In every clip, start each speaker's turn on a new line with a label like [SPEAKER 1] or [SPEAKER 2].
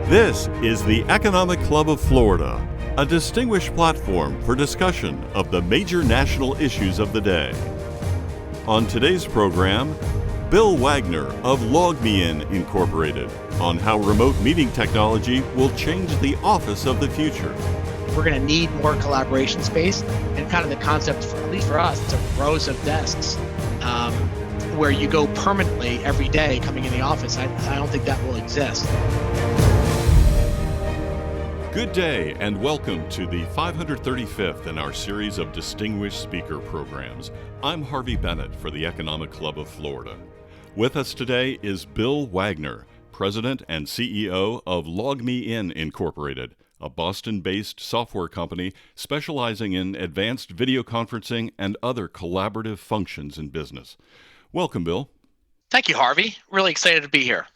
[SPEAKER 1] This is the Economic Club of Florida, a distinguished platform for discussion of the major national issues of the day. On today's program, Bill Wagner of LogMeIn Incorporated on how remote meeting technology will change the office of the future.
[SPEAKER 2] We're going to need more collaboration space, and kind of the concept, at least for us, it's a rows of desks where you go permanently every day coming in the office. I don't think that will exist.
[SPEAKER 1] Good day and welcome to the 535th in our series of distinguished speaker programs. I'm Harvey Bennett for the Economic Club of Florida. With us today is Bill Wagner, President and CEO of LogMeIn Incorporated, a Boston-based software company specializing in advanced videoconferencing and other collaborative functions in business. Welcome, Bill.
[SPEAKER 2] Thank you, Harvey. Really excited to be here.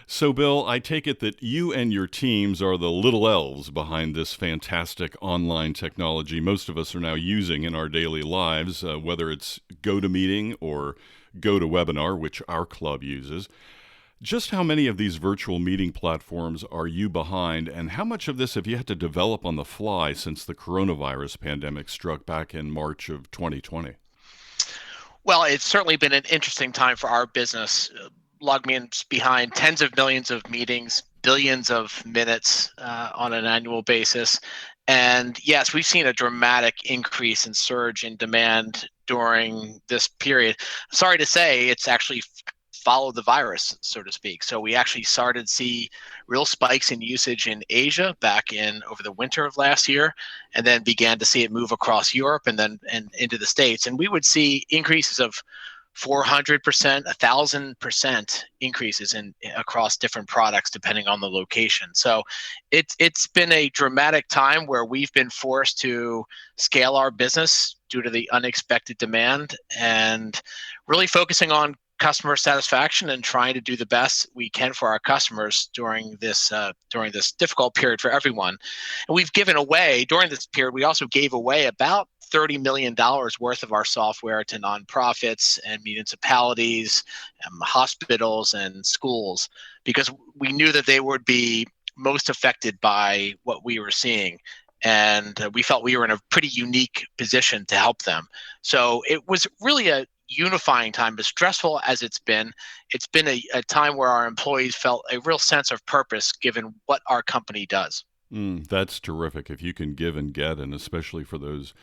[SPEAKER 1] So, Bill, I take it that you and your teams are the little elves behind this fantastic online technology most of us are now using in our daily lives, whether it's GoToMeeting or GoToWebinar, which our club uses. Just how many of these virtual meeting platforms are you behind, and how much of this have you had to develop on the fly since the coronavirus pandemic struck back in March of 2020?
[SPEAKER 2] Well, it's certainly been an interesting time for our business. LogMeIn's behind tens of millions of meetings, billions of minutes on an annual basis. And yes, we've seen a dramatic increase in surge in demand during this period. Sorry to say, it's actually followed the virus, so to speak. So we actually started to see real spikes in usage in Asia back in over the winter of last year, and then began to see it move across Europe and into the States. And we would see increases of 400%, 1,000% increases across different products depending on the location. So it's been a dramatic time where we've been forced to scale our business due to the unexpected demand and really focusing on customer satisfaction and trying to do the best we can for our customers during this difficult period for everyone. And we've given away during this period. We also gave away about $30 million worth of our software to nonprofits and municipalities, hospitals and schools, because we knew that they would be most affected by what we were seeing. And we felt we were in a pretty unique position to help them. So it was really a unifying time, as stressful as it's been a time where our employees felt a real sense of purpose given what our company does.
[SPEAKER 1] That's terrific. If you can give and get, and especially for those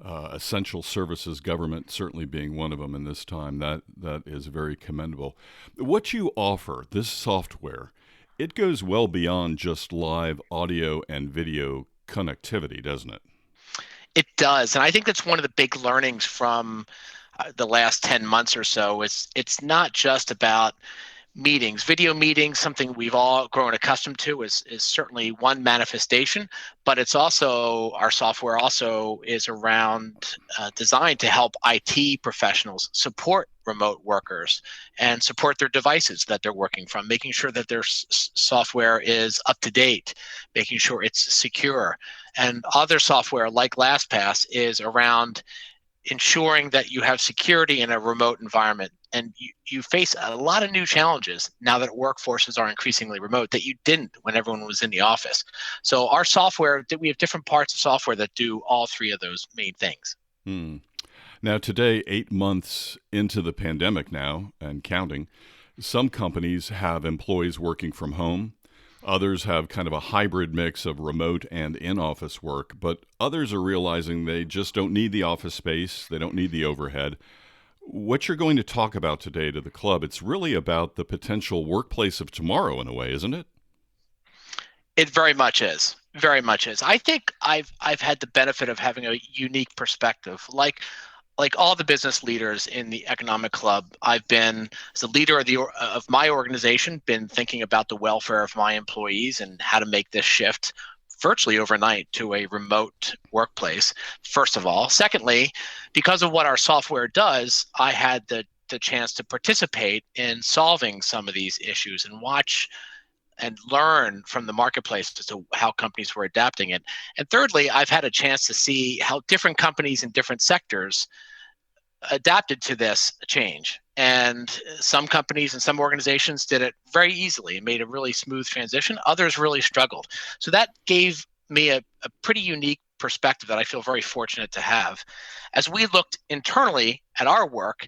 [SPEAKER 1] essential services, government certainly being one of them in this time, that is very commendable. What you offer, this software, it goes well beyond just live audio and video connectivity, doesn't it?
[SPEAKER 2] It does. And I think that's one of the big learnings from the last 10 months or so. It's not just about meetings. Video meetings, something we've all grown accustomed to, is certainly one manifestation, but it's also, our software also is around designed to help IT professionals support remote workers and support their devices that they're working from, making sure that their software is up to date, making sure it's secure. And other software like LastPass is around ensuring that you have security in a remote environment. And you face a lot of new challenges now that workforces are increasingly remote that you didn't when everyone was in the office. So our software, we have different parts of software that do all three of those main things.
[SPEAKER 1] Now today, 8 months into the pandemic now and counting, some companies have employees working from home. Others have kind of a hybrid mix of remote and in-office work, but others are realizing they just don't need the office space. They don't need the overhead. What you're going to talk about today to the club, it's really about the potential workplace of tomorrow in a way, isn't it?
[SPEAKER 2] It very much is. Very much is. I think I've had the benefit of having a unique perspective. Like all the business leaders in the Economic Club, I've been, as a leader of my organization, been thinking about the welfare of my employees and how to make this shift virtually overnight to a remote workplace, first of all. Secondly, because of what our software does, I had the chance to participate in solving some of these issues and watch and learn from the marketplace as to how companies were adapting it. And thirdly, I've had a chance to see how different companies in different sectors adapted to this change. And some companies and some organizations did it very easily and made a really smooth transition. Others really struggled. So that gave me a pretty unique perspective that I feel very fortunate to have. As we looked internally at our work,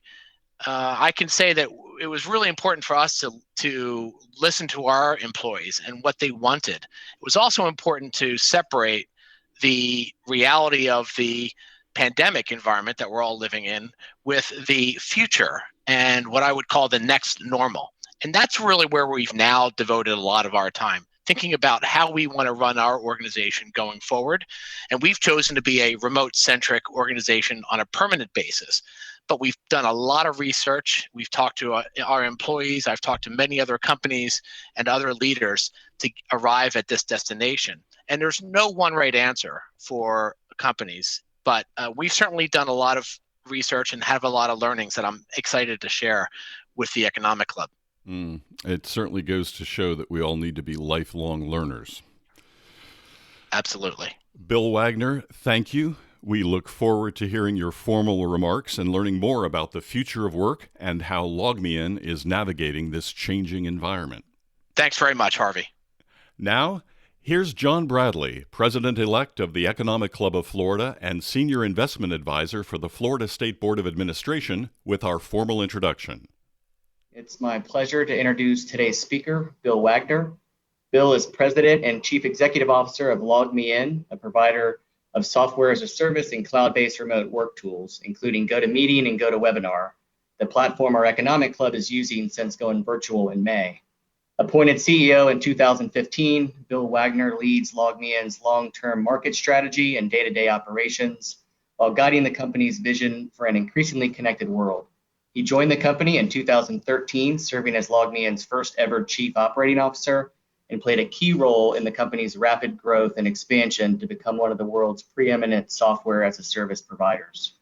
[SPEAKER 2] I can say that it was really important for us to listen to our employees and what they wanted. It was also important to separate the reality of the pandemic environment that we're all living in with the future and what I would call the next normal. And that's really where we've now devoted a lot of our time, thinking about how we want to run our organization going forward. And we've chosen to be a remote-centric organization on a permanent basis. But we've done a lot of research. We've talked to our employees. I've talked to many other companies and other leaders to arrive at this destination. And there's no one right answer for companies, but we've certainly done a lot of research and have a lot of learnings that I'm excited to share with the Economic Club.
[SPEAKER 1] It certainly goes to show that we all need to be lifelong learners.
[SPEAKER 2] Absolutely.
[SPEAKER 1] Bill Wagner, thank you. We look forward to hearing your formal remarks and learning more about the future of work and how LogMeIn is navigating this changing environment.
[SPEAKER 2] Thanks very much, Harvey.
[SPEAKER 1] Now, here's John Bradley, President-elect of the Economic Club of Florida and Senior Investment Advisor for the Florida State Board of Administration, with our formal introduction.
[SPEAKER 3] It's my pleasure to introduce today's speaker, Bill Wagner. Bill is President and Chief Executive Officer of LogMeIn, a provider of software as a service and cloud-based remote work tools, including GoToMeeting and GoToWebinar, the platform our Economic Club is using since going virtual in May. Appointed CEO in 2015, Bill Wagner leads LogMeIn's long-term market strategy and day-to-day operations while guiding the company's vision for an increasingly connected world. He joined the company in 2013, serving as LogMeIn's first ever Chief Operating Officer, and played a key role in the company's rapid growth and expansion to become one of the world's preeminent software as a service providers.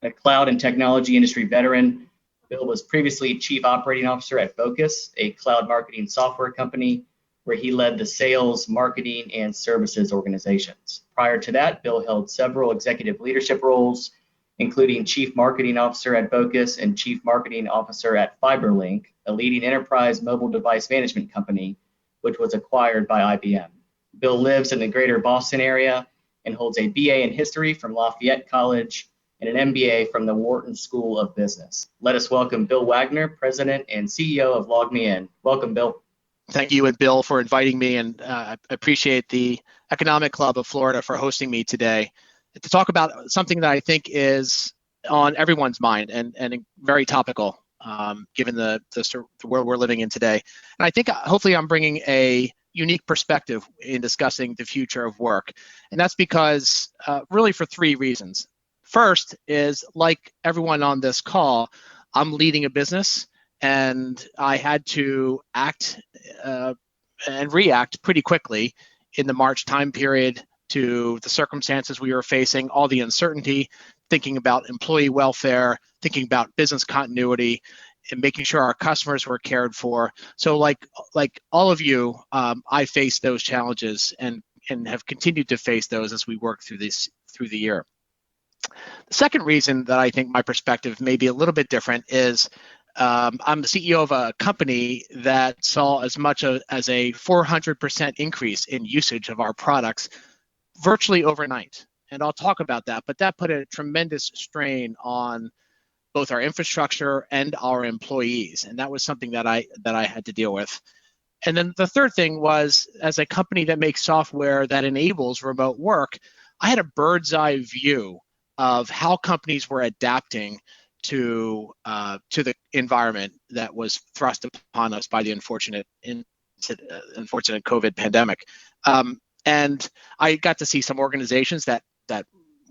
[SPEAKER 3] A cloud and technology industry veteran, Bill was previously Chief Operating Officer at Vocus, a cloud marketing software company, where he led the sales, marketing, and services organizations. Prior to that, Bill held several executive leadership roles, including Chief Marketing Officer at Vocus and Chief Marketing Officer at FiberLink, a leading enterprise mobile device management company, which was acquired by IBM. Bill lives in the greater Boston area and holds a BA in history from Lafayette College and an MBA from the Wharton School of Business. Let us welcome Bill Wagner, President and CEO of LogMeIn. Welcome, Bill.
[SPEAKER 2] Thank you and Bill for inviting me, and I appreciate the Economic Club of Florida for hosting me today to talk about something that I think is on everyone's mind and very topical. Given the world we're living in today. And I think hopefully I'm bringing a unique perspective in discussing the future of work. And that's because really for three reasons. First is, like everyone on this call, I'm leading a business and I had to act and react pretty quickly in the March time period to the circumstances we were facing, all the uncertainty, thinking about employee welfare, thinking about business continuity, and making sure our customers were cared for. So like all of you, I faced those challenges and have continued to face those as we work through the year. The second reason that I think my perspective may be a little bit different is I'm the CEO of a company that saw as much as a 400% increase in usage of our products virtually overnight. And I'll talk about that, but that put a tremendous strain on both our infrastructure and our employees. And that was something that I had to deal with. And then the third thing was, as a company that makes software that enables remote work, I had a bird's eye view of how companies were adapting to the environment that was thrust upon us by the unfortunate COVID pandemic. And I got to see some organizations that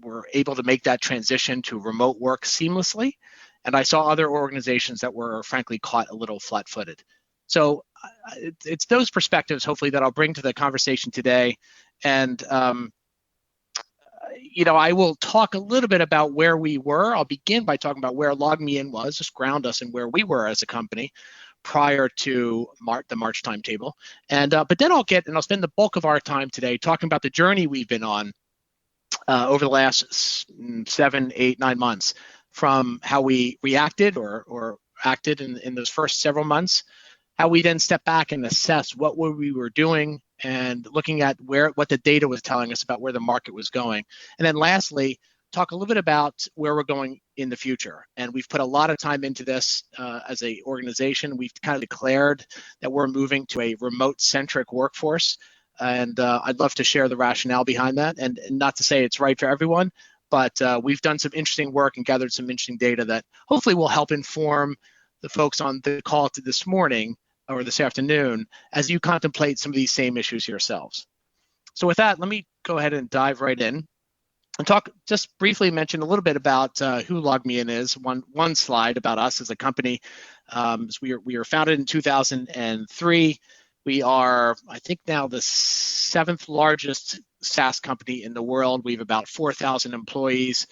[SPEAKER 2] were able to make that transition to remote work seamlessly. And I saw other organizations that were frankly caught a little flat-footed. So it's those perspectives, hopefully, that I'll bring to the conversation today. And, I will talk a little bit about where we were. I'll begin by talking about where LogMeIn was, just ground us in where we were as a company prior to the March timetable. And but then I'll spend the bulk of our time today talking about the journey we've been on over the last 7, 8, 9 months from how we reacted or acted in those first several months, how we then step back and assess what we were doing and looking at what the data was telling us about where the market was going. And then lastly, talk a little bit about where we're going in the future. And we've put a lot of time into this as an organization. We've kind of declared that we're moving to a remote-centric workforce. And I'd love to share the rationale behind that. And not to say it's right for everyone, but we've done some interesting work and gathered some interesting data that hopefully will help inform the folks on the call to this morning or this afternoon as you contemplate some of these same issues yourselves. So with that, let me go ahead and dive right in and just briefly mention a little bit about who LogMeIn is. One slide about us as a company. We were founded in 2003. We are, I think, now the 7th largest SaaS company in the world. We have about 4,000 employees,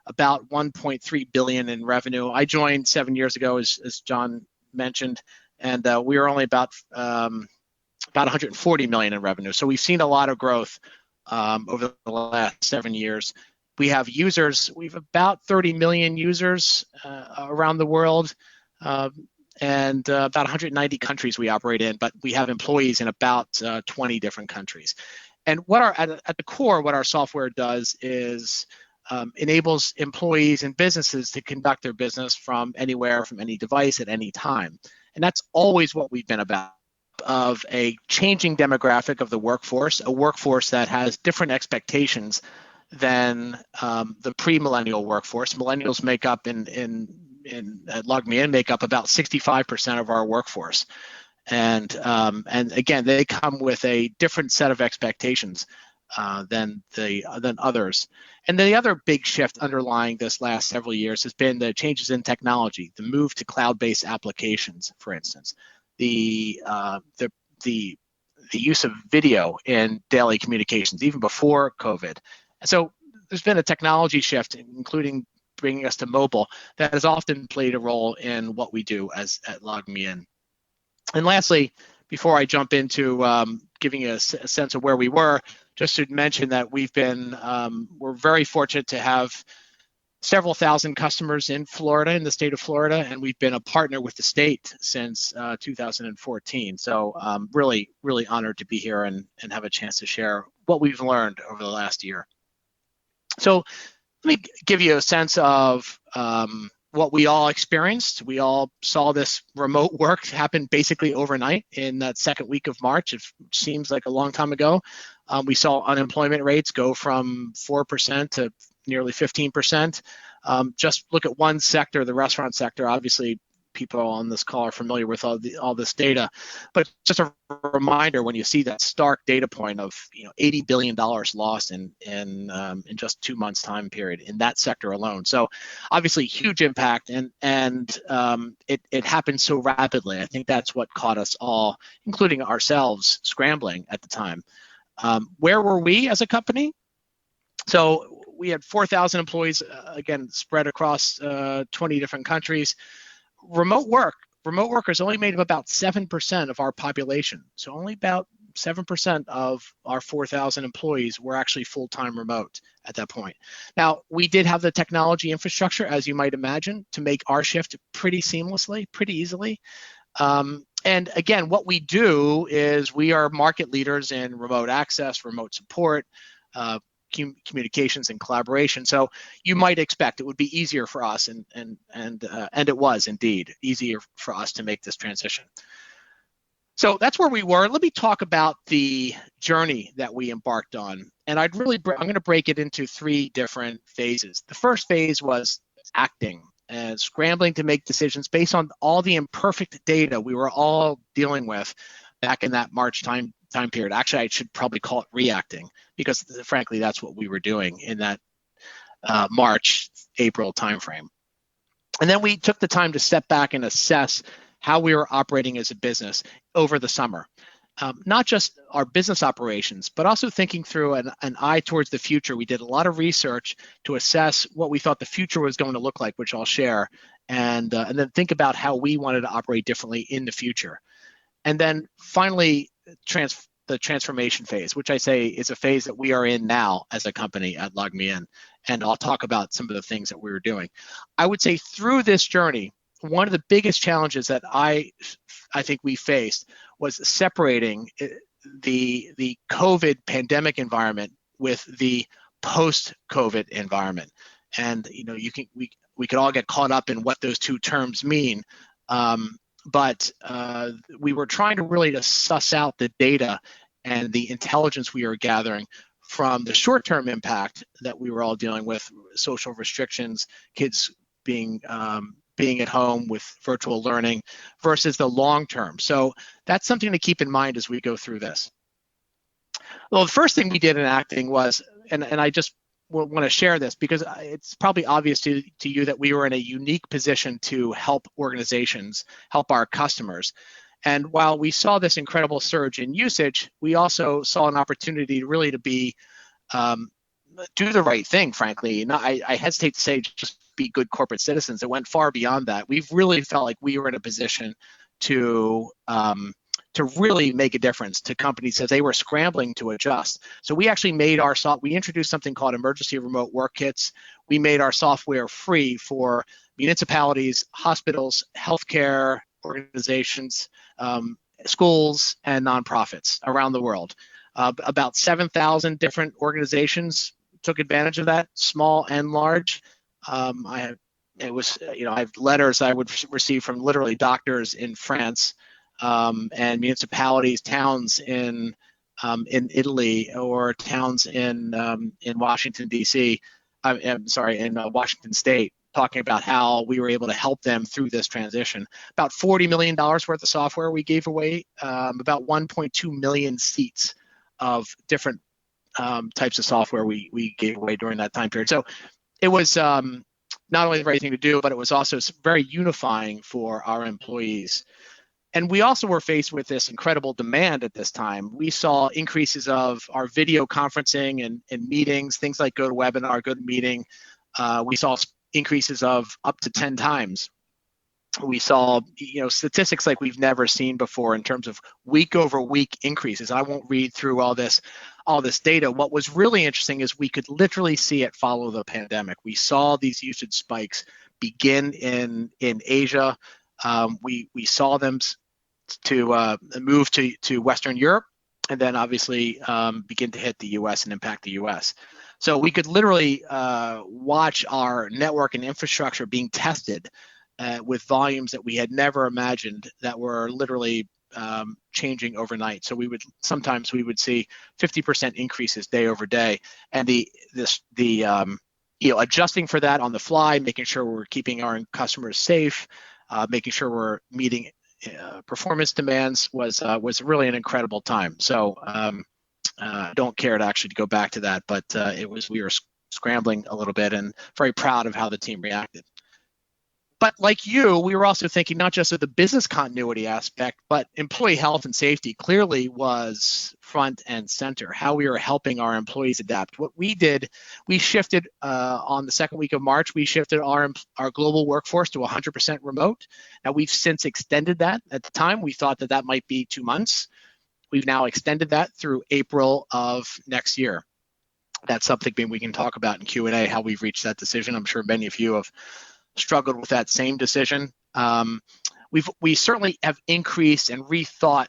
[SPEAKER 2] about 1.3 billion in revenue. I joined 7 years ago, as John mentioned, and we were only about 140 million in revenue. So we've seen a lot of growth over the last 7 years. We have users. We have about 30 million users around the world. And about 190 countries we operate in, but we have employees in about 20 different countries. And at the core, what our software does is enables employees and businesses to conduct their business from anywhere, from any device at any time. And that's always what we've been about, of a changing demographic of the workforce, a workforce that has different expectations than the pre-millennial workforce. Millennials make up at LogMeIn make up about 65% of our workforce, and again, they come with a different set of expectations than others. And the other big shift underlying this last several years has been the changes in technology, the move to cloud-based applications, for instance, the use of video in daily communications, even before COVID. So there's been a technology shift, including bringing us to mobile, that has often played a role in what we do at LogMeIn. And lastly, before I jump into giving you a sense of where we were, just to mention that we're very fortunate to have several thousand customers in Florida, in the state of Florida, and we've been a partner with the state since 2014. So really, really honored to be here and have a chance to share what we've learned over the last year. So let me give you a sense of what we all experienced. We all saw this remote work happen basically overnight in that second week of March. It seems like a long time ago. We saw unemployment rates go from 4% to nearly 15%. Just look at one sector, the restaurant sector. Obviously, people on this call are familiar with all this data, but just a reminder, when you see that stark data point of $80 billion lost in just 2 months time period in that sector alone. So obviously huge impact, and it happened so rapidly. I think that's what caught us all, including ourselves, scrambling at the time. Where were we as a company? So we had 4,000 employees, again, spread across 20 different countries. Remote workers only made up about 7% of our population. So only about 7% of our 4,000 employees were actually full-time remote at that point. Now, we did have the technology infrastructure, as you might imagine, to make our shift pretty seamlessly, pretty easily. And again, what we do is we are market leaders in remote access, remote support, communications and collaboration. So you might expect it would be easier for us, and it was indeed easier for us to make this transition. So that's where we were. Let me talk about the journey that we embarked on. And I'm going to break it into 3 different phases. The first phase was acting and scrambling to make decisions based on all the imperfect data we were all dealing with back in that March time period. Actually, I should probably call it reacting, because frankly, that's what we were doing in that March, April timeframe. And then we took the time to step back and assess how we were operating as a business over the summer. Not just our business operations, but also thinking through an eye towards the future. We did a lot of research to assess what we thought the future was going to look like, which I'll share, and then think about how we wanted to operate differently in the future. And then finally the transformation phase, which I say is a phase that we are in now as a company at LogMeIn. And I'll talk about some of the things that we were doing. I would say through this journey, one of the biggest challenges that I think we faced was separating the COVID pandemic environment with the post-COVID environment. And we could all get caught up in what those two terms mean. But we were trying to really to suss out the data and the intelligence we were gathering from the short-term impact that we were all dealing with, social restrictions, kids being at home with virtual learning, versus the long-term. So that's something to keep in mind as we go through this. Well, the first thing we did in acting was, and I just want to share this because it's probably obvious to you that we were in a unique position to help organizations, help our customers. And while we saw this incredible surge in usage, we also saw an opportunity really to be do the right thing, frankly. I hesitate to say just be good corporate citizens. It went far beyond that. We've really felt like we were in a position to really make a difference to companies as they were scrambling to adjust. So we actually made we introduced something called emergency remote work kits. We made our software free for municipalities, hospitals, healthcare organizations, schools, and nonprofits around the world. About 7,000 different organizations took advantage of that, small and large. I have letters I would receive from literally doctors in France, and municipalities, towns in Italy, or towns in Washington D.C. In Washington State, talking about how we were able to help them through this transition. About $40 million worth of software we gave away, about 1.2 million seats of different types of software we gave away during that time period. So it was not only the right thing to do, but it was also very unifying for our employees. And we also were faced with this incredible demand at this time. We saw increases of our video conferencing and meetings, things like GoToWebinar, GoToMeeting. We saw increases of up to 10 times. We saw statistics like we've never seen before in terms of week over week increases. I won't read through all this data. What was really interesting is we could literally see it follow the pandemic. We saw these usage spikes begin in Asia. We saw them to move to Western Europe, and then obviously begin to hit the US and impact the US. So we could literally watch our network and infrastructure being tested with volumes that we had never imagined, that were literally changing overnight. So sometimes we would see 50% increases day over day, and adjusting for that on the fly, making sure we're keeping our customers safe, making sure we're meeting performance demands was really an incredible time. So I don't care to actually go back to that, but we were scrambling a little bit, and very proud of how the team reacted. But like you, we were also thinking not just of the business continuity aspect, but employee health and safety clearly was front and center, how we were helping our employees adapt. What we did, we shifted on the second week of March, we shifted our global workforce to 100% remote. Now, we've since extended that. At the time, we thought that might be 2 months. We've now extended that through April of next year. That's something maybe we can talk about in Q&A, how we've reached that decision. I'm sure many of you have struggled with that same decision. We certainly have increased and rethought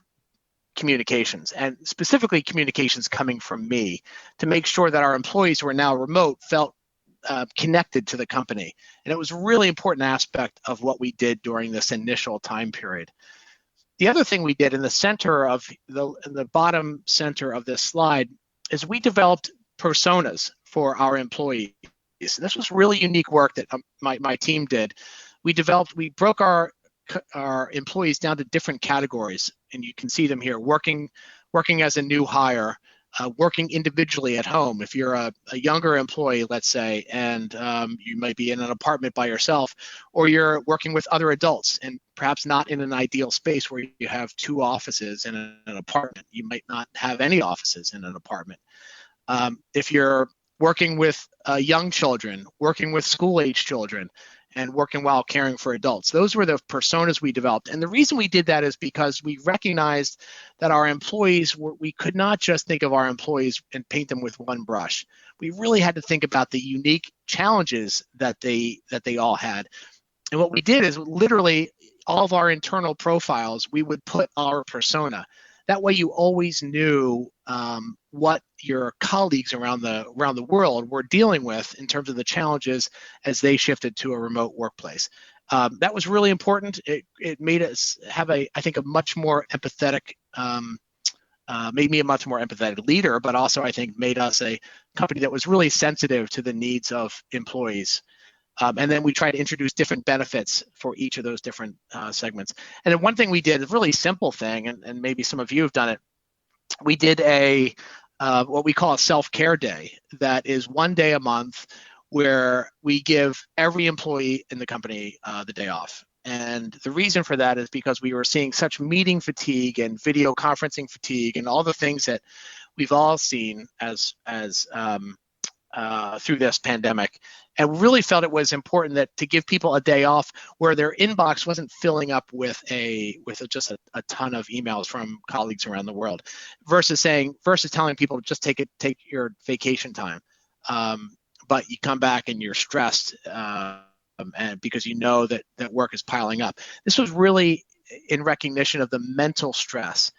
[SPEAKER 2] communications, and specifically communications coming from me, to make sure that our employees who are now remote felt connected to the company. And it was a really important aspect of what we did during this initial time period. The other thing we did in the center of the bottom center of this slide is we developed personas for our employees. This was really unique work that my team did. We broke our employees down to different categories, and you can see them here: working as a new hire, working individually at home. If you're a younger employee, let's say, and you might be in an apartment by yourself, or you're working with other adults, and perhaps not in an ideal space where you have 2 offices in an apartment. You might not have any offices in an apartment. If you're working with young children, working with school-age children, and working while caring for adults. Those were the personas we developed. And the reason we did that is because we recognized that our employees we could not just think of our employees and paint them with one brush. We really had to think about the unique challenges that they all had. And what we did is literally all of our internal profiles, we would put our persona. That way you always knew what your colleagues around the world were dealing with in terms of the challenges as they shifted to a remote workplace. That was really important. It made us have I think, a much more empathetic, made me a much more empathetic leader, but also I think made us a company that was really sensitive to the needs of employees. And then we try to introduce different benefits for each of those different segments. And then one thing we did, a really simple thing, and maybe some of you have done it, we did what we call a self-care day. That is one day a month where we give every employee in the company the day off. And the reason for that is because we were seeing such meeting fatigue and video conferencing fatigue and all the things that we've all seen as through this pandemic, and really felt it was important that to give people a day off where their inbox wasn't filling up with just a ton of emails from colleagues around the world, versus telling people just take your vacation time, but you come back and you're stressed, and because you know that work is piling up. This was really in recognition of the mental stress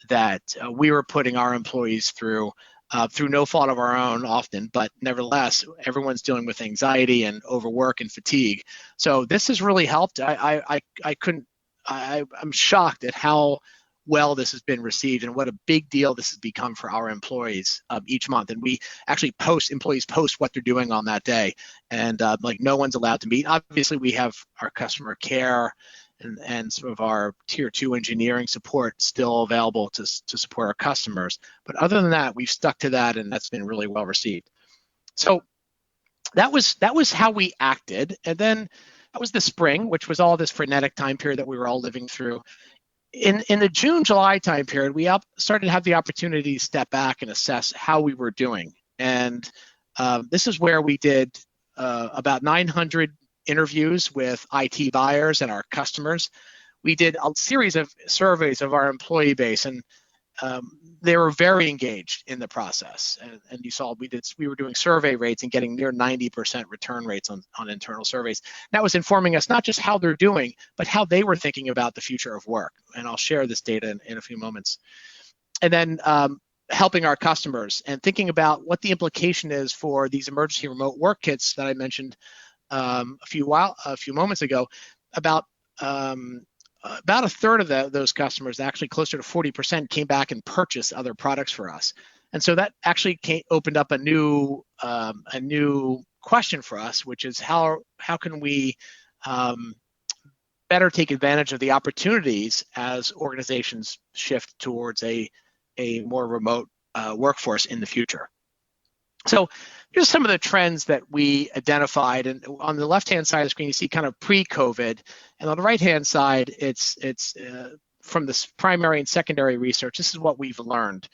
[SPEAKER 2] that we were putting our employees through no fault of our own often, but nevertheless, everyone's dealing with anxiety and overwork and fatigue. So this has really helped. I'm shocked at how well this has been received and what a big deal this has become for our employees each month. And we actually employees post what they're doing on that day. And like no one's allowed to meet. Obviously, we have our customer care and some of our tier 2 engineering support still available to support our customers. But other than that, we've stuck to that, and that's been really well received. So that was how we acted. And then that was the spring, which was all this frenetic time period that we were all living through. In the June-July time period, we started to have the opportunity to step back and assess how we were doing. And this is where we did about 900 interviews with IT buyers and our customers. We did a series of surveys of our employee base, and they were very engaged in the process. And you saw we were doing survey rates and getting near 90% return rates on internal surveys. That was informing us not just how they're doing, but how they were thinking about the future of work. And I'll share this data in a few moments. And then helping our customers and thinking about what the implication is for these emergency remote work kits that I mentioned a few moments ago. About a third of those customers, actually closer to 40%, came back and purchased other products for us. And so that actually opened up a new question for us, which is how can we better take advantage of the opportunities as organizations shift towards a more remote workforce in the future. So here's some of the trends that we identified. And on the left-hand side of the screen, you see kind of pre-COVID. And on the right-hand side, it's from this primary and secondary research. This is what we've learned.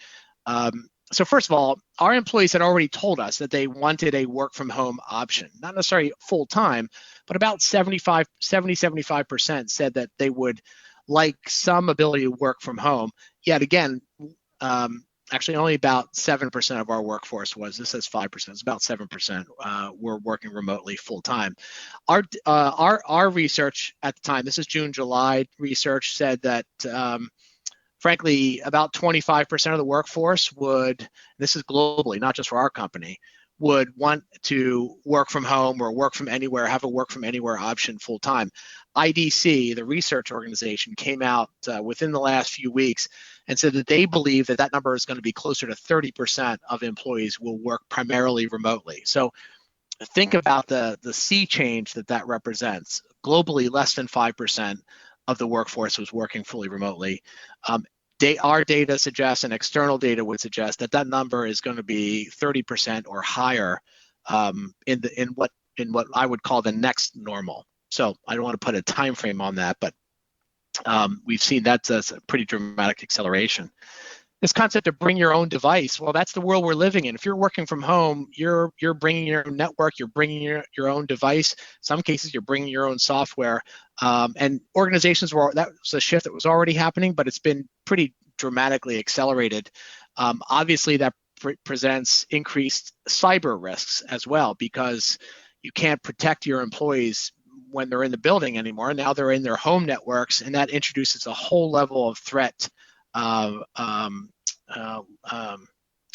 [SPEAKER 2] So first of all, our employees had already told us that they wanted a work-from-home option, not necessarily full-time, but about 75% said that they would like some ability to work from home. Yet again, actually, only about 7% of our workforce this says 5%, it's about 7% were working remotely full time. Our research at the time, this is June, July research, said that frankly, about 25% of the workforce this is globally, not just for our company, would want to work from home or work from anywhere, have a work from anywhere option full time. IDC, the research organization, came out within the last few weeks and said that they believe that number is going to be closer to 30% of employees will work primarily remotely. So think about the sea change that represents. Globally, less than 5% of the workforce was working fully remotely. Our data suggests, and external data would suggest, that number is going to be 30% or higher in what I would call the next normal. So I don't want to put a time frame on that, but we've seen that's a pretty dramatic acceleration. this concept of bring your own device, well, that's the world we're living in. If you're working from home, you're bringing your own network, you're bringing your own device. In some cases, you're bringing your own software. And organizations that was a shift that was already happening, but it's been pretty dramatically accelerated. Obviously, that presents increased cyber risks as well, because you can't protect your employees when they're in the building anymore. Now they're in their home networks, and that introduces a whole level of threat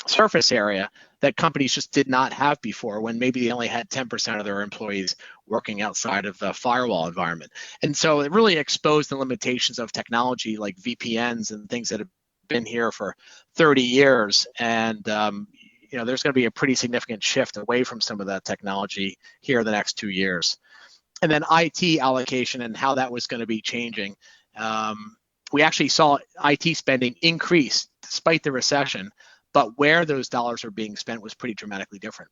[SPEAKER 2] surface area that companies just did not have before, when maybe they only had 10% of their employees working outside of the firewall environment. And so it really exposed the limitations of technology like VPNs and things that have been here for 30 years. And there's going to be a pretty significant shift away from some of that technology here in the next 2 years. And then IT allocation and how that was going to be changing. We actually saw IT spending increase despite the recession, but where those dollars are being spent was pretty dramatically different.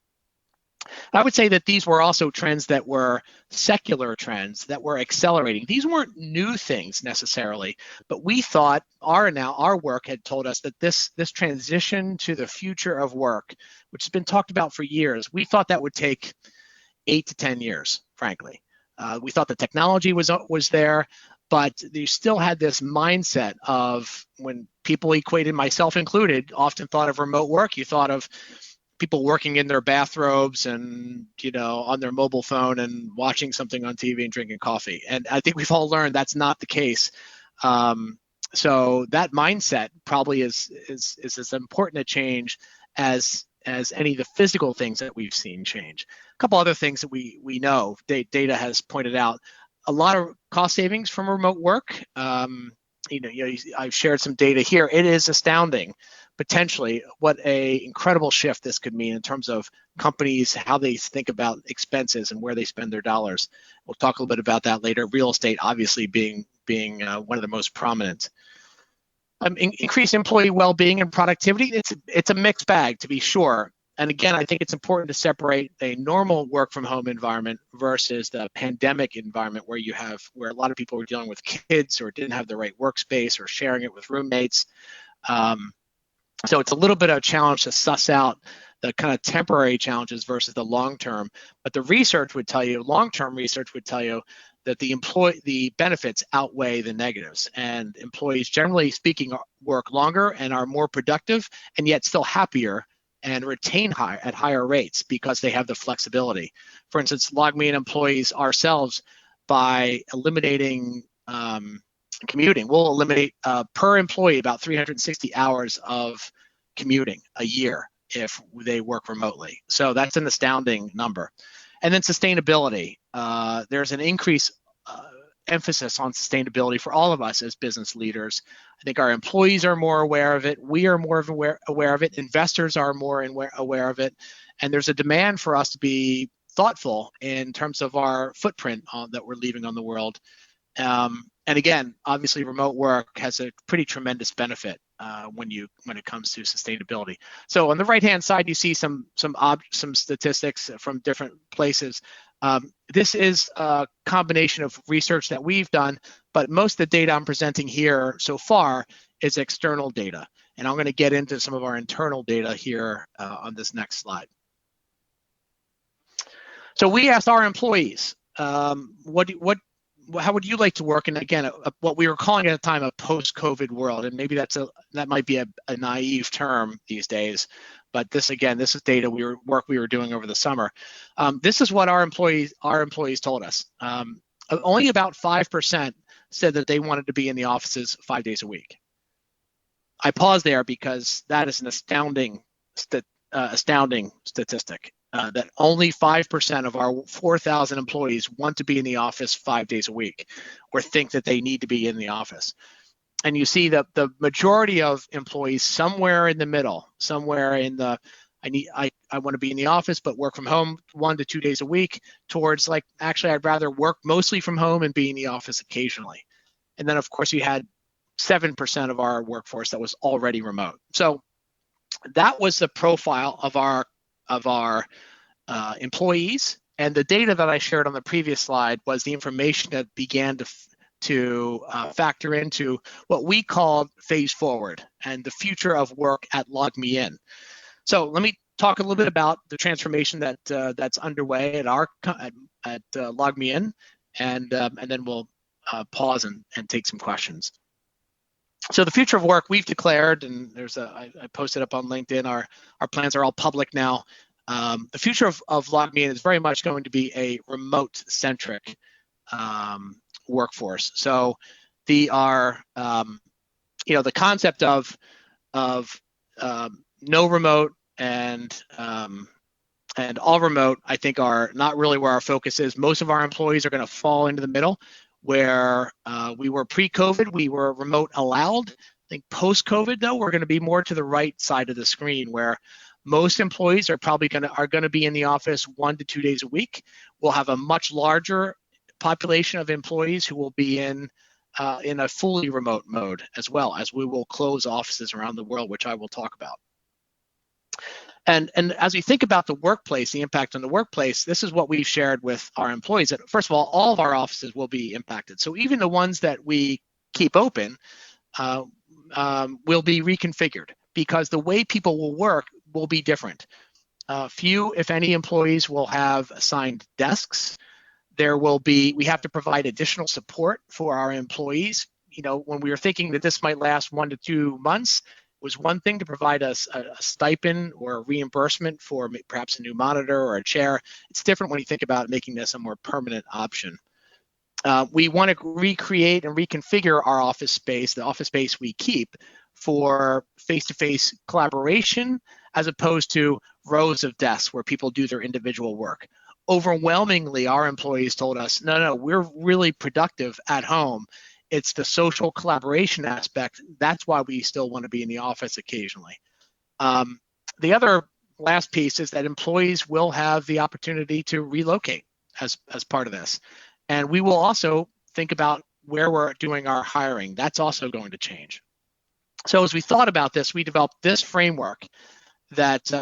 [SPEAKER 2] I would say that these were also trends that were secular trends that were accelerating. These weren't new things necessarily, but we thought our work had told us that this transition to the future of work, which has been talked about for years, we thought that would take 8 to 10 years, frankly. We thought the technology was there, but you still had this mindset of, when people equated, myself included, often thought of remote work, you thought of people working in their bathrobes and, on their mobile phone and watching something on TV and drinking coffee. And I think we've all learned that's not the case. So that mindset probably is as important a change as any of the physical things that we've seen change. A couple other things that we know, data has pointed out, a lot of cost savings from remote work. I've shared some data here. It is astounding, potentially, what a incredible shift this could mean in terms of companies, how they think about expenses and where they spend their dollars. We'll talk a little bit about that later. Real estate, obviously, being one of the most prominent. Increased employee well-being and productivity. It's a mixed bag, to be sure. And again, I think it's important to separate a normal work from home environment versus the pandemic environment where a lot of people were dealing with kids or didn't have the right workspace or sharing it with roommates. So it's a little bit of a challenge to suss out the kind of temporary challenges versus the long-term. But the research would tell you, long-term research would tell you, that the benefits outweigh the negatives, and employees, generally speaking, work longer and are more productive, and yet still happier and retain at higher rates because they have the flexibility. For instance, LogMeIn employees ourselves, by eliminating commuting, we'll eliminate per employee about 360 hours of commuting a year if they work remotely. So that's an astounding number. And then sustainability. There's an increased emphasis on sustainability for all of us as business leaders. I think our employees are more aware of it. We are more aware of it. Investors are more aware of it. And there's a demand for us to be thoughtful in terms of our footprint that we're leaving on the world. And again, obviously, remote work has a pretty tremendous benefit when it comes to sustainability. So on the right-hand side, you see some statistics from different places. This is a combination of research that we've done, but most of the data I'm presenting here so far is external data. And I'm going to get into some of our internal data here on this next slide. So we asked our employees, how would you like to work? And again, what we were calling at the time a post-COVID world, and maybe that might be a naive term these days, but this is data we were doing over the summer. This is what our employees told us. Only about 5% said that they wanted to be in the offices 5 days a week. I pause there because that is an astounding statistic. That only 5% of our 4,000 employees want to be in the office 5 days a week, or think that they need to be in the office. And you see that the majority of employees somewhere in the middle, somewhere in the I want to be in the office but work from home 1 to 2 days a week, towards like, actually I'd rather work mostly from home and be in the office occasionally. And then of course you had 7% of our workforce that was already remote. So that was the profile of our employees, and the data that I shared on the previous slide was the information that began to factor into what we call phase forward and the future of work at LogMeIn. So let me talk a little bit about the transformation that's underway at LogMeIn, and then we'll pause and take some questions. So the future of work, we've declared, and I posted up on LinkedIn, our plans are all public now. The future of LogMeIn is very much going to be a remote-centric workforce. So the concept of no remote and all remote, I think, are not really where our focus is. Most of our employees are going to fall into the middle, where we were pre-COVID, we were remote allowed. I think post-COVID, though, we're going to be more to the right side of the screen, where most employees are probably going to be in the office 1 to 2 days a week. We'll have a much larger population of employees who will be in a fully remote mode, as well as we will close offices around the world, which I will talk about. And as we think about the workplace, the impact on the workplace, this is what we've shared with our employees. That first of all of our offices will be impacted. So even the ones that we keep open will be reconfigured, because the way people will work will be different. Few, if any, employees will have assigned desks. We have to provide additional support for our employees. When we were thinking that this might last 1 to 2 months, was one thing to provide us a stipend or a reimbursement for perhaps a new monitor or a chair. It's different when you think about making this a more permanent option. We want to recreate and reconfigure our office space, the office space we keep, for face-to-face collaboration, as opposed to rows of desks where people do their individual work. Overwhelmingly, our employees told us, no, we're really productive at home. It's the social collaboration aspect. That's why we still want to be in the office occasionally. The other last piece is that employees will have the opportunity to relocate as part of this. And we will also think about where we're doing our hiring. That's also going to change. So as we thought about this, we developed this framework that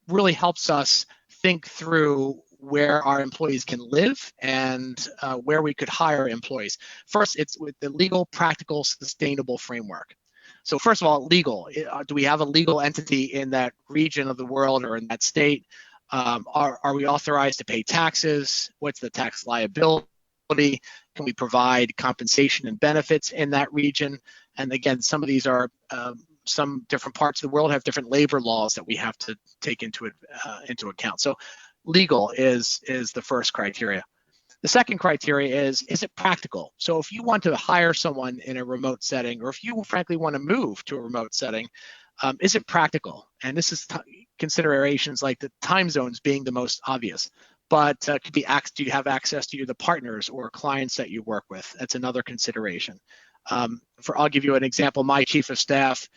[SPEAKER 2] really helps us think through where our employees can live and where we could hire employees. First, it's with the legal, practical, sustainable framework. So first of all, legal. Do we have a legal entity in that region of the world or in that state? Are we authorized to pay taxes? What's the tax liability? Can we provide compensation and benefits in that region? And again, some of these are some different parts of the world have different labor laws that we have to take into account. So legal is the first criteria. The second criteria is it practical? So if you want to hire someone in a remote setting, or if you frankly want to move to a remote setting, is it practical? And this is considerations like the time zones being the most obvious, but could be do you have access to the partners or clients that you work with? That's another consideration. I'll give you an example. My chief of staff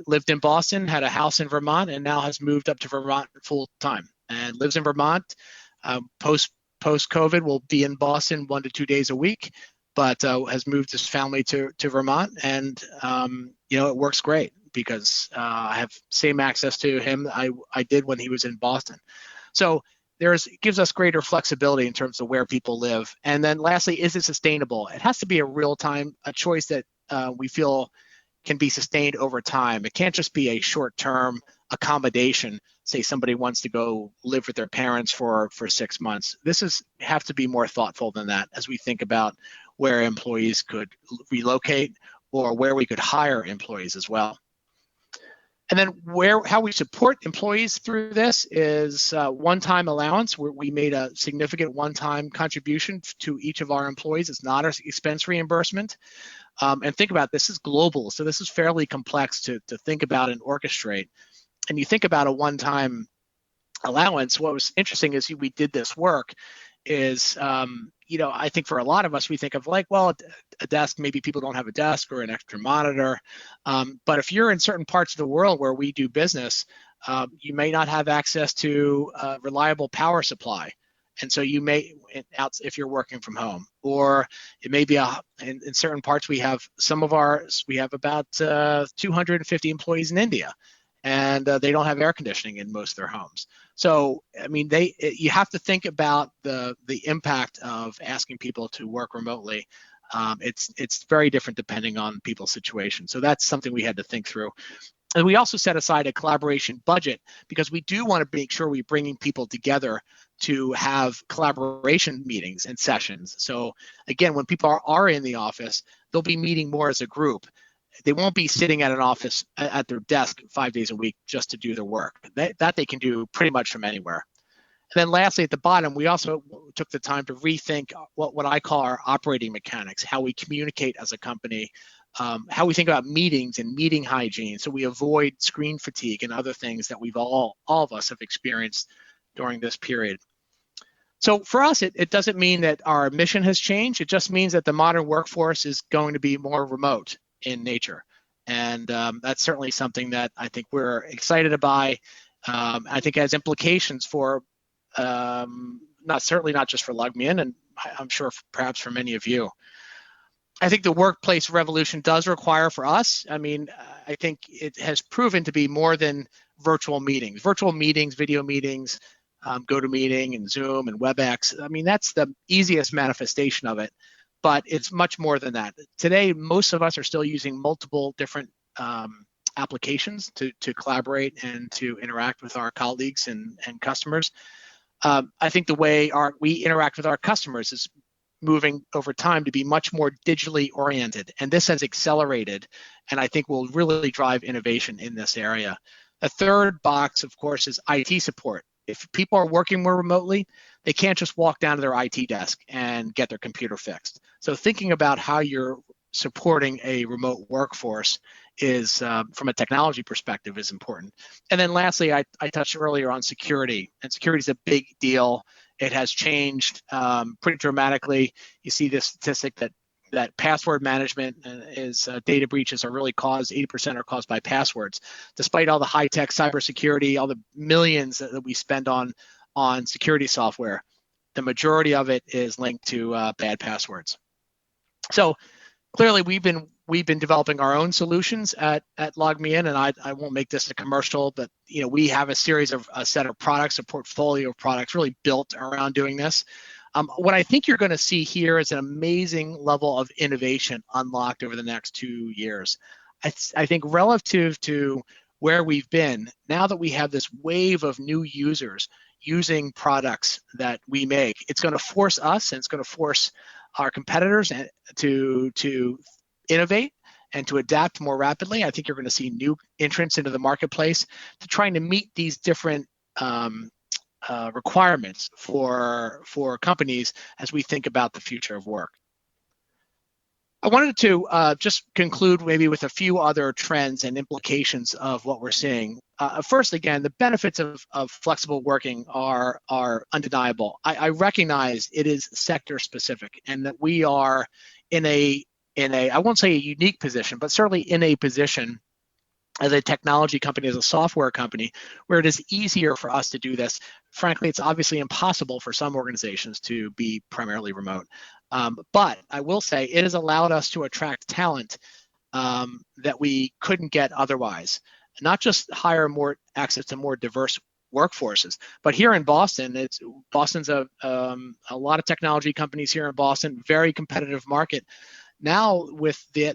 [SPEAKER 2] lived in Boston, had a house in Vermont, and now has moved up to Vermont full time and lives in Vermont. Post-COVID will be in Boston 1 to 2 days a week, but has moved his family to Vermont, and it works great because I have same access to him I did when he was in Boston. So it gives us greater flexibility in terms of where people live. And then lastly, is it sustainable? It has to be a choice that we feel can be sustained over time. It can't just be a short-term accommodation. Say somebody wants to go live with their parents for 6 months. Have to be more thoughtful than that as we think about where employees could relocate or where we could hire employees as well. And then how we support employees through this is one-time allowance, where we made a significant one-time contribution to each of our employees. It's not an expense reimbursement. And think about this is global, so this is fairly complex to think about and orchestrate. And you think about a one-time allowance. What was interesting is we did this work is, I think for a lot of us, we think of a desk, maybe people don't have a desk or an extra monitor. But if you're in certain parts of the world where we do business, you may not have access to a reliable power supply. And so you may, if you're working from home, or it may be in certain parts, we have about 250 employees in India. and they don't have air conditioning in most of their homes. So, I mean, you have to think about the impact of asking people to work remotely. It's very different depending on people's situation. So that's something we had to think through. And we also set aside a collaboration budget because we do want to make sure we're bringing people together to have collaboration meetings and sessions. So again, when people are in the office, they'll be meeting more as a group. They won't be sitting at an office at their desk 5 days a week just to do their work. That they can do pretty much from anywhere. And then lastly, at the bottom, we also took the time to rethink what I call our operating mechanics, how we communicate as a company, how we think about meetings and meeting hygiene, so we avoid screen fatigue and other things that we've all of us have experienced during this period. So for us, it doesn't mean that our mission has changed. It just means that the modern workforce is going to be more remote in nature. And that's certainly something that I think we're excited about. I think has implications for, not just for LogMeIn, and I'm sure perhaps for many of you. I think the workplace revolution does require for us, I mean, I think it has proven to be more than virtual meetings. Virtual meetings, video meetings, GoToMeeting and Zoom and WebEx, I mean, that's the easiest manifestation of it, but it's much more than that. Today, most of us are still using multiple different applications to collaborate and to interact with our colleagues and customers. I think the way we interact with our customers is moving over time to be much more digitally oriented. And this has accelerated, and I think will really drive innovation in this area. The third box, of course, is IT support. If people are working more remotely, they can't just walk down to their IT desk and get their computer fixed. So thinking about how you're supporting a remote workforce is, from a technology perspective, is important. And then lastly, I touched earlier on security, and security is a big deal. It has changed pretty dramatically. You see this statistic that password management is data breaches are really 80% are caused by passwords. Despite all the high-tech cybersecurity, all the millions that we spend on security software, the majority of it is linked to bad passwords. So clearly, we've been developing our own solutions at LogMeIn, and I won't make this a commercial, but we have a set of products, a portfolio of products really built around doing this. What I think you're going to see here is an amazing level of innovation unlocked over the next 2 years. I think relative to where we've been, now that we have this wave of new users using products that we make, it's going to force us and it's going to force our competitors to innovate and to adapt more rapidly. I think you're going to see new entrants into the marketplace to trying to meet these different requirements for companies as we think about the future of work. I wanted to just conclude maybe with a few other trends and implications of what we're seeing. First, again, the benefits of flexible working are undeniable. I recognize it is sector specific, and that we are in a I won't say a unique position, but certainly in a position as a technology company, as a software company, where it is easier for us to do this. Frankly, it's obviously impossible for some organizations to be primarily remote. But I will say it has allowed us to attract talent that we couldn't get otherwise. Not just hire more access to more diverse workforces, but here in Boston, Boston's a lot of technology companies here in Boston, very competitive market. Now with the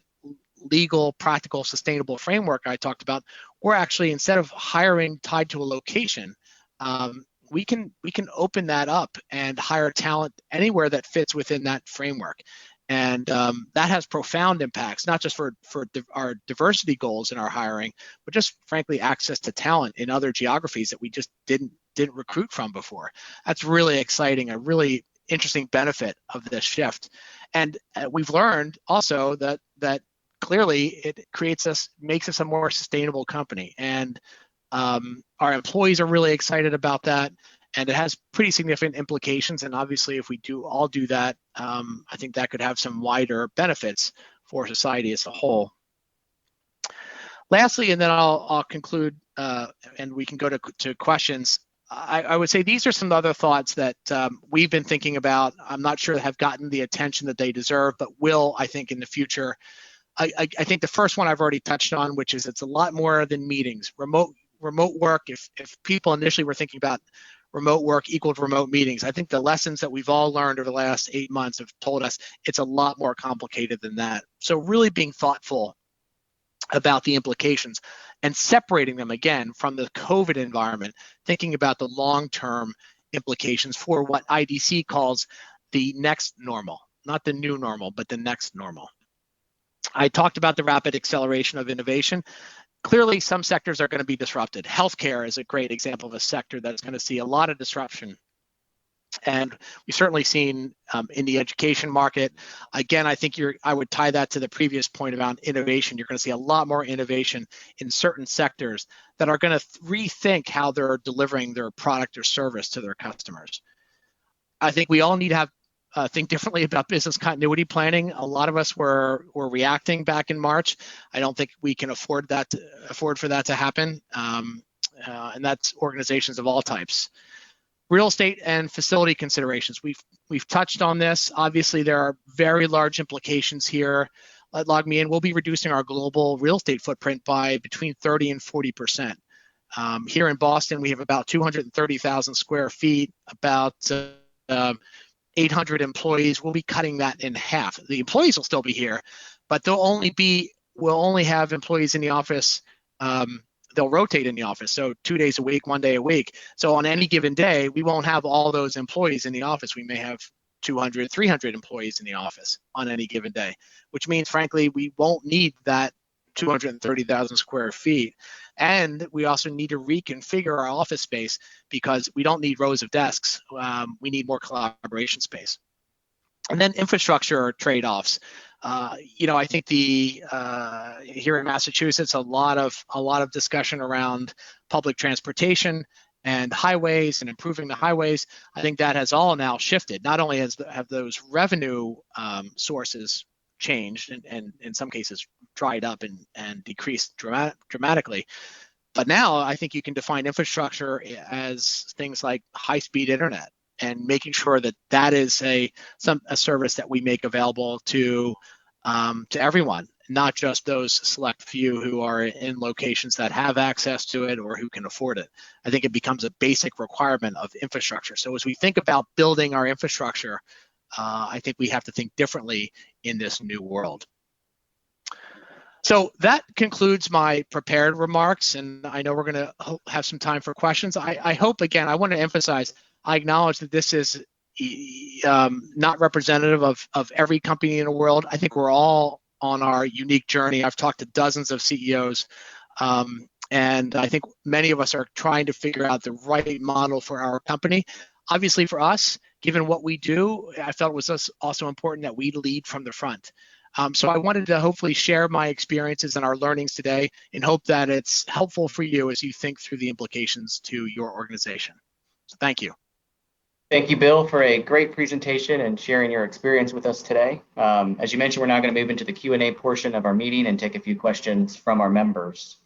[SPEAKER 2] legal, practical, sustainable framework I talked about, we're actually, instead of hiring tied to a location, we can open that up and hire talent anywhere that fits within that framework. And that has profound impacts, not just for our diversity goals in our hiring, but just frankly access to talent in other geographies that we just didn't recruit from before. That's really exciting, a really interesting benefit of this shift. And we've learned also that clearly it makes us a more sustainable company. And our employees are really excited about that. And it has pretty significant implications. And obviously, if we all do that, I think that could have some wider benefits for society as a whole. Lastly, and then I'll conclude, and we can go to questions. I would say these are some other thoughts that we've been thinking about. I'm not sure have gotten the attention that they deserve, but will, I think, in the future. I think the first one I've already touched on, which is it's a lot more than meetings. Remote work, if people initially were thinking about remote work equal to remote meetings, I think the lessons that we've all learned over the last 8 months have told us it's a lot more complicated than that. So really being thoughtful about the implications and separating them again from the COVID environment, thinking about the long-term implications for what IDC calls the next normal, not the new normal, but the next normal. I talked about the rapid acceleration of innovation. Clearly, some sectors are going to be disrupted. Healthcare is a great example of a sector that's going to see a lot of disruption. And we've certainly seen in the education market. Again, I think I would tie that to the previous point about innovation. You're going to see a lot more innovation in certain sectors that are going to rethink how they're delivering their product or service to their customers. I think we all need to think differently about business continuity planning. A lot of us were reacting back in March. I don't think we can afford for that to happen, and that's organizations of all types. Real estate and facility considerations. We've touched on this. Obviously, there are very large implications here. At LogMeIn, we'll be reducing our global real estate footprint by between 30 and 40%. Here in Boston, we have about 230,000 square feet, about 800 employees. We'll be cutting that in half. The employees will still be here, but we'll only have employees in the office. They'll rotate in the office. So 2 days a week, 1 day a week. So on any given day, we won't have all those employees in the office. We may have 200, 300 employees in the office on any given day, which means, frankly, we won't need that 230,000 square feet. And we also need to reconfigure our office space because we don't need rows of desks. We need more collaboration space. And then infrastructure trade-offs. I think here in Massachusetts, a lot of discussion around public transportation and highways and improving the highways. I think that has all now shifted. Not only have those revenue sources changed and in some cases dried up and decreased dramatically, but now I think you can define infrastructure as things like high-speed internet and making sure that is a service that we make available to everyone, not just those select few who are in locations that have access to it or who can afford it. I think it becomes a basic requirement of infrastructure. So as we think about building our infrastructure, I think we have to think differently in this new world. So that concludes my prepared remarks, and I know we're going to have some time for questions. I hope, again, I want to emphasize, I acknowledge that this is not representative of every company in the world. I think we're all on our unique journey. I've talked to dozens of CEOs, and I think many of us are trying to figure out the right model for our company. Obviously, for us, given what we do, I felt it was also important that we lead from the front. So I wanted to hopefully share my experiences and our learnings today in hope that it's helpful for you as you think through the implications to your organization. So thank you.
[SPEAKER 3] Thank you, Bill, for a great presentation and sharing your experience with us today. As you mentioned, we're now going to move into the Q&A portion of our meeting and take a few questions from our members.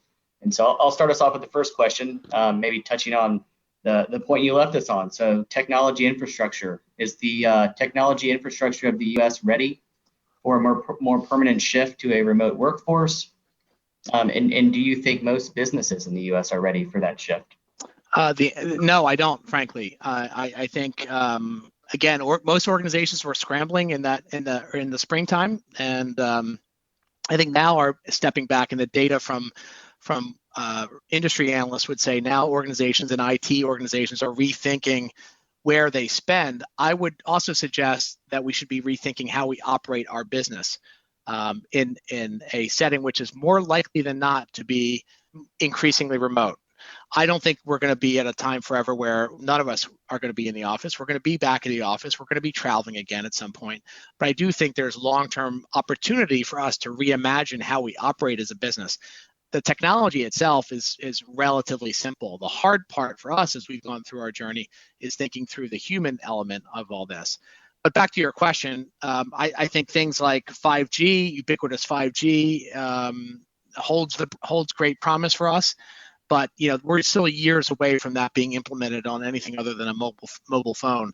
[SPEAKER 3] And so I'll start us off with the first question, maybe touching on the point you left us on. So technology infrastructure. Is the technology infrastructure of the U.S. ready for a more permanent shift to a remote workforce? And do you think most businesses in the U.S. are ready for that shift?
[SPEAKER 2] No, I don't, frankly. I think again, most organizations were scrambling in the springtime, and I think now are stepping back. And the data from industry analysts would say now organizations and IT organizations are rethinking where they spend. I would also suggest that we should be rethinking how we operate our business in a setting which is more likely than not to be increasingly remote. I don't think we're going to be at a time forever where none of us are going to be in the office. We're going to be back in the office. We're going to be traveling again at some point. But I do think there's long-term opportunity for us to reimagine how we operate as a business. The technology itself is relatively simple. The hard part for us as we've gone through our journey is thinking through the human element of all this. But back to your question, I think things like 5G, ubiquitous 5G, holds great promise for us. But we're still years away from that being implemented on anything other than a mobile phone.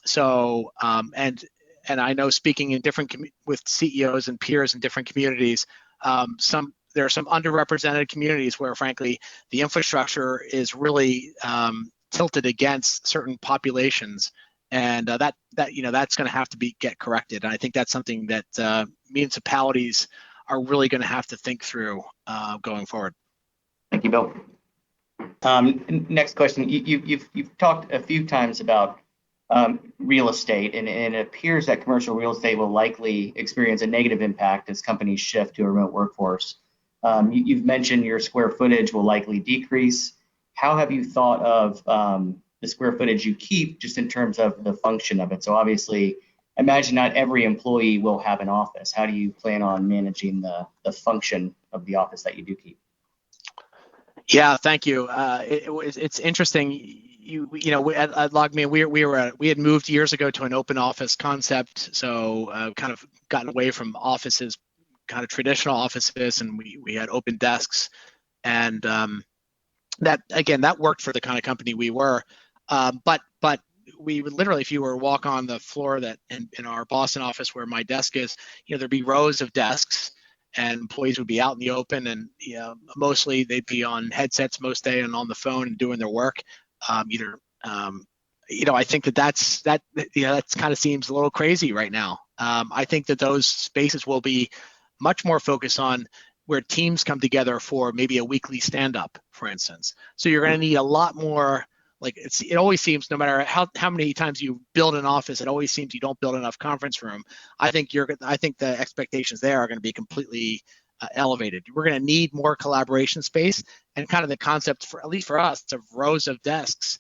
[SPEAKER 2] So and and I know speaking in with CEOs and peers in different communities, there are some underrepresented communities where, frankly, the infrastructure is really tilted against certain populations, and that's going to have to get corrected. And I think that's something that municipalities are really going to have to think through going forward.
[SPEAKER 3] Thank you, Bill. Next question. You've talked a few times about real estate, and it appears that commercial real estate will likely experience a negative impact as companies shift to a remote workforce. You've mentioned your square footage will likely decrease. How have you thought of the square footage you keep just in terms of the function of it? So obviously, I imagine not every employee will have an office. How do you plan on managing the function of the office that you do keep?
[SPEAKER 2] Yeah, thank you. It's interesting. At LogMeIn, we had moved years ago to an open office concept, so kind of gotten away from offices, kind of traditional offices, and we had open desks, and that worked for the kind of company we were. But we would literally, if you were to walk on the floor that in our Boston office where my desk is, there'd be rows of desks, and employees would be out in the open, and mostly they'd be on headsets most day and on the phone and doing their work. I think that kind of seems a little crazy right now. I think that those spaces will be much more focused on where teams come together for maybe a weekly stand-up, for instance. So you're going to need a lot more. It always seems, no matter how many times you build an office, it always seems you don't build enough conference room. I think the expectations there are going to be completely elevated. We're going to need more collaboration space, and kind of the concept, at least for us, of rows of desks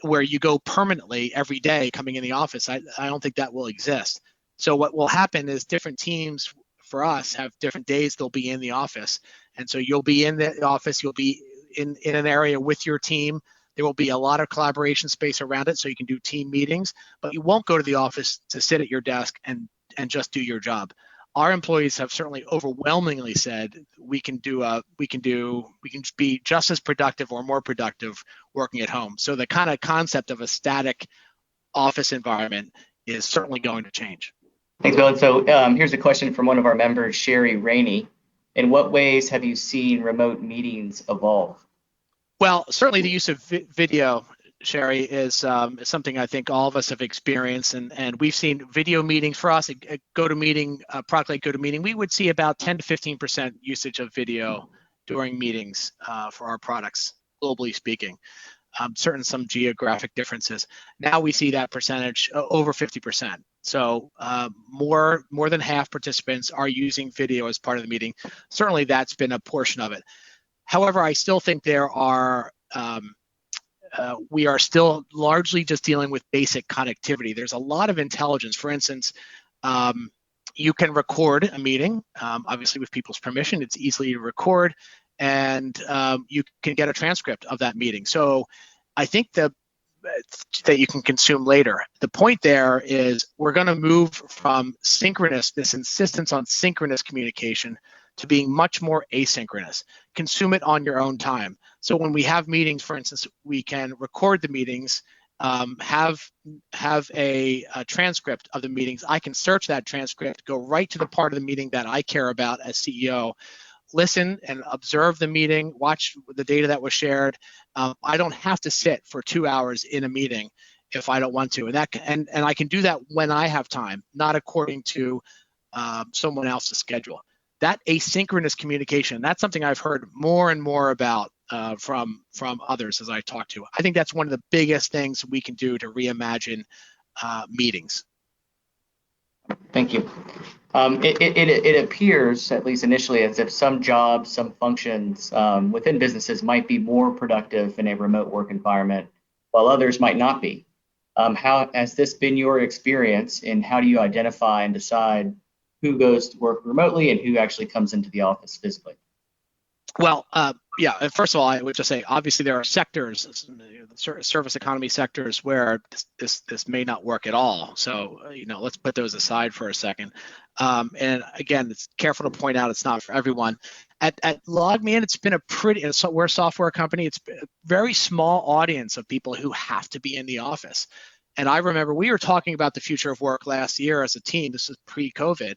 [SPEAKER 2] where you go permanently every day coming in the office. I don't think that will exist. So what will happen is different teams for us have different days they'll be in the office, and so you'll be in the office, you'll be in an area with your team. There will be a lot of collaboration space around it, so you can do team meetings, but you won't go to the office to sit at your desk and just do your job. Our employees have certainly overwhelmingly said we can be just as productive or more productive working at home. So the kind of concept of a static office environment is certainly going to change.
[SPEAKER 3] Thanks, Bill. And so here's a question from one of our members, Sherry Rainey. In what ways have you seen remote meetings evolve?
[SPEAKER 2] Well, certainly the use of video, Sherry, is something I think all of us have experienced, and we've seen video meetings. For us, a GoToMeeting, product like GoToMeeting, we would see about 10 to 15% usage of video during meetings for our products, globally speaking. Some geographic differences. Now we see that percentage over 50%. So more than half participants are using video as part of the meeting. Certainly that's been a portion of it. However, I still think we are still largely just dealing with basic connectivity. There's a lot of intelligence. For instance, you can record a meeting, obviously with people's permission. It's easily to record, and you can get a transcript of that meeting. So I think that you can consume later. The point there is we're going to move from this insistence on synchronous communication, to being much more asynchronous. Consume it on your own time. So when we have meetings, for instance, we can record the meetings, have a transcript of the meetings. I can search that transcript, go right to the part of the meeting that I care about as CEO, listen and observe the meeting, watch the data that was shared. I don't have to sit for 2 hours in a meeting if I don't want to, and I can do that when I have time, not according to someone else's schedule. That asynchronous communication, that's something I've heard more and more about from others as I talk to. I think that's one of the biggest things we can do to reimagine meetings.
[SPEAKER 3] Thank you. It appears, at least initially, as if some jobs, some functions within businesses might be more productive in a remote work environment, while others might not be. How has this been your experience, and how do you identify and decide who goes to work remotely and who actually comes into the office physically?
[SPEAKER 2] Well, first of all, I would just say, obviously there are sectors, service economy sectors, where this may not work at all. So, let's put those aside for a second. And again, it's careful to point out it's not for everyone. At LogMeIn, it's been we're a software company. It's a very small audience of people who have to be in the office. And I remember we were talking about the future of work last year as a team. This is pre-COVID.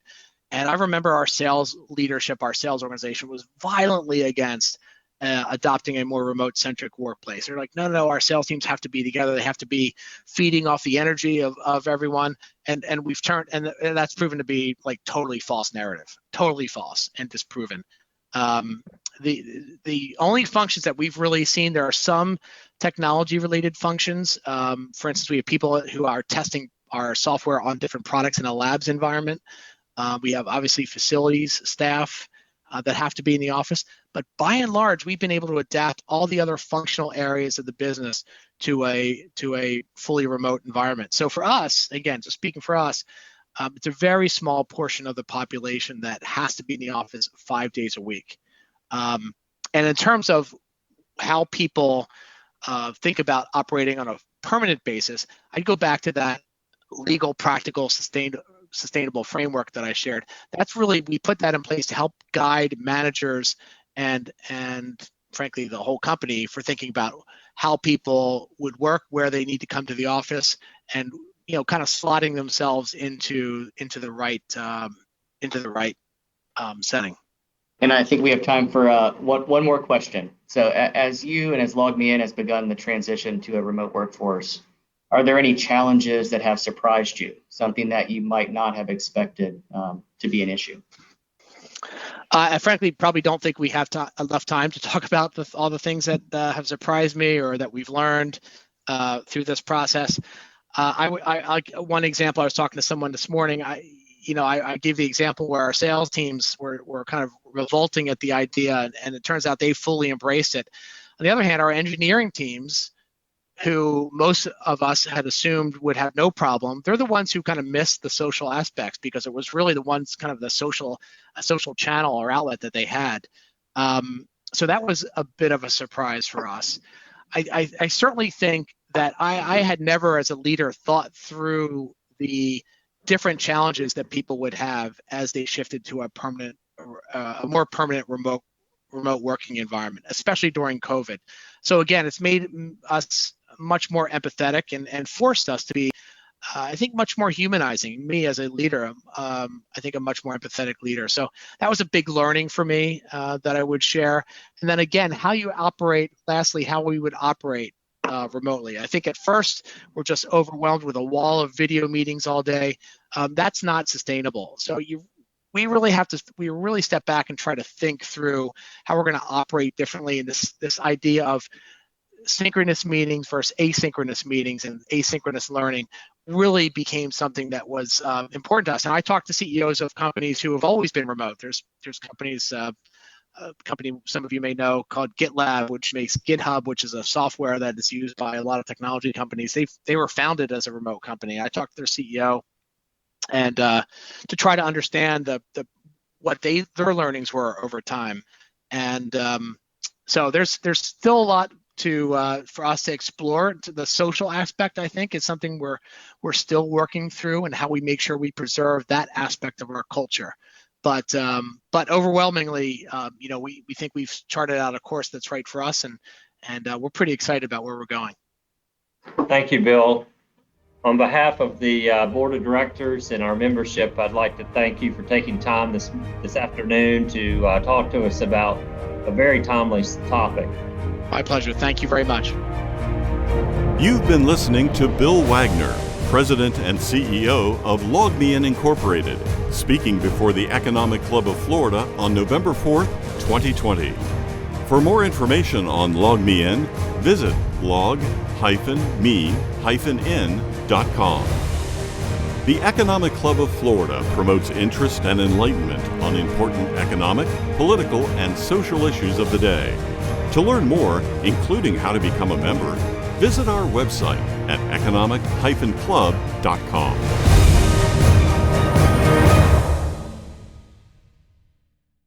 [SPEAKER 2] And I remember our sales leadership, our sales organization was violently against adopting a more remote-centric workplace. They're like, no, our sales teams have to be together. They have to be feeding off the energy of everyone. And we've turned, and that's proven to be like totally false narrative, totally false and disproven. The only functions that we've really seen, there are some technology-related functions. For instance, we have people who are testing our software on different products in a labs environment. We have obviously facilities staff that have to be in the office, but by and large, we've been able to adapt all the other functional areas of the business to a fully remote environment. So for us, again, just speaking for us, it's a very small portion of the population that has to be in the office 5 days a week. And in terms of how people think about operating on a permanent basis, I'd go back to that legal, practical, sustainable framework that I shared. That's really, we put that in place to help guide managers and frankly the whole company for thinking about how people would work, where they need to come to the office, and kind of slotting themselves into the right setting.
[SPEAKER 3] And I think we have time for one more question. So as you and as LogMeIn has begun the transition to a remote workforce, are there any challenges that have surprised you, something that you might not have expected to be an issue?
[SPEAKER 2] I frankly probably don't think we have enough time to talk about all the things that have surprised me or that we've learned through this process. One example, I was talking to someone this morning. I gave the example where our sales teams were kind of revolting at the idea, and it turns out they fully embraced it. On the other hand, our engineering teams, who most of us had assumed would have no problem, they're the ones who kind of missed the social aspects because it was really the ones kind of the social channel or outlet that they had. So that was a bit of a surprise for us. I certainly think that I had never as a leader thought through the different challenges that people would have as they shifted to a more permanent remote working environment, especially during COVID. So again, it's made us much more empathetic and forced us to be, I think, much more humanizing. Me as a leader, I think a much more empathetic leader. So that was a big learning for me that I would share. And then again, how we would operate remotely. I think at first we're just overwhelmed with a wall of video meetings all day. That's not sustainable. So we really step back and try to think through how we're going to operate differently in this idea of synchronous meetings versus asynchronous meetings, and asynchronous learning really became something that was important to us. And I talked to CEOs of companies who have always been remote. There's companies, a company some of you may know called GitLab, which makes GitHub, which is a software that is used by a lot of technology companies. They were founded as a remote company. I talked to their CEO and to try to understand what their learnings were over time. And so there's still a lot for us to explore. The social aspect, I think, is something we're still working through, and how we make sure we preserve that aspect of our culture. But overwhelmingly, we think we've charted out a course that's right for us, and we're pretty excited about where we're going.
[SPEAKER 4] Thank you, Bill. On behalf of the board of directors and our membership, I'd like to thank you for taking time this afternoon to talk to us about a very timely topic.
[SPEAKER 2] My pleasure. Thank you very much.
[SPEAKER 1] You've been listening to Bill Wagner, President and CEO of LogMeIn Incorporated, speaking before the Economic Club of Florida on November 4th, 2020. For more information on LogMeIn, visit log-me-in.com. The Economic Club of Florida promotes interest and enlightenment on important economic, political, and social issues of the day. To learn more, including how to become a member, visit our website at economic-club.com.